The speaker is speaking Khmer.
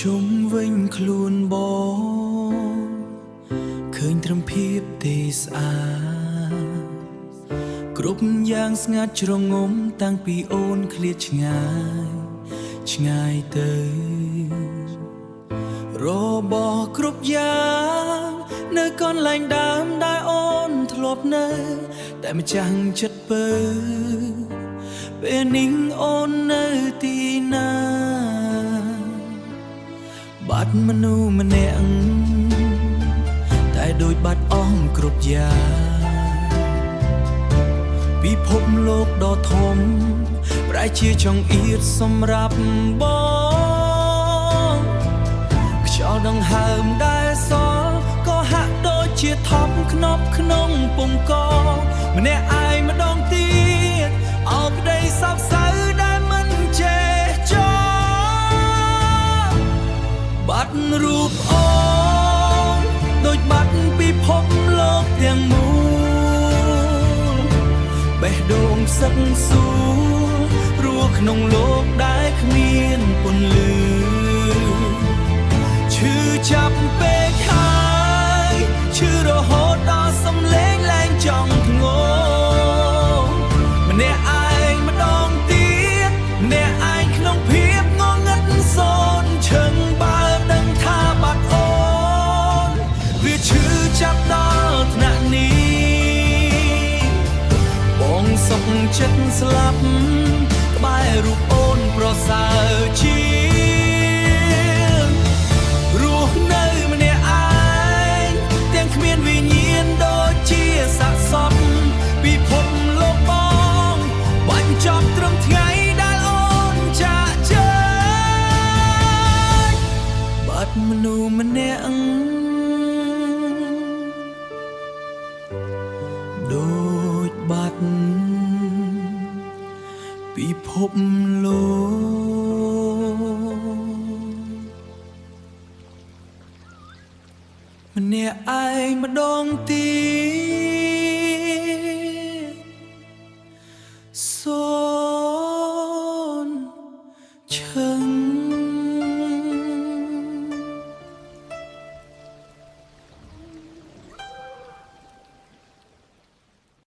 ជុំវិញខ្លួនបងឃើញត្រឹមភាពទេស្អាតគ្រប់យ៉ាងស្ងាត់ជ្រងំតាំងពីអូនឃ្លាតឆ្ងាយឆ្ងាយទៅរបស់គ្រប់យ៉ាងនៅកន្លែងដើមដែលអូនធ្លាប់នៅតែម្ចាំងចិត្តពើពេលនេះអូននៅទីណាបាត់មនុស្សម្នាក់តែដូចបាត់អស់គ្រប់យ៉ាងពិភពលោកដ៏ធំប្រែជាចង្អៀតសម្រាប់បងខ្យល់ដង្ហើមដែលសល់ក៏ហាក់ដូចជាថប់ខ្នប់ក្នុងពងកម្នាក់ឯងម្ដងទៀតអោបក្តីសោកសៅដែលមិនចេះចប់បាត់រូបអូនដូចបាត់ពិភពលោកទាំងមូលបេះដូងសឹកសួររស់ក្នុងលោកដែលគ្មានពន្លឺឈឺចាប់ពេកហើយឈឺរហូតដល់សំឡេងលែងចង់ធ្ងរម្នាក់ឯងម្ដងទៀតម្នាក់ឯងក្នុងភាពងងឹតសូនឈឹងបើដឹងថាបាត់អូនវាឈឺចាប់ដល់ថ្នាក់នេះបងសុខចិត្តស្លាប់ក្បែររូបអូនប្រសើរជាងរស់នៅម្នាក់ឯងទាំងគ្មានវិញ្ញាណដូចជាស័ក្តិសមពិភពលោកបងបាញ់ចប់ត្រឹមថ្ងៃដែលអូនចាកចេញបាត់មនុស្សម្នាក់ដូចបាត់ពិភពលោកម្នាក់ឯងម្ដងទៀត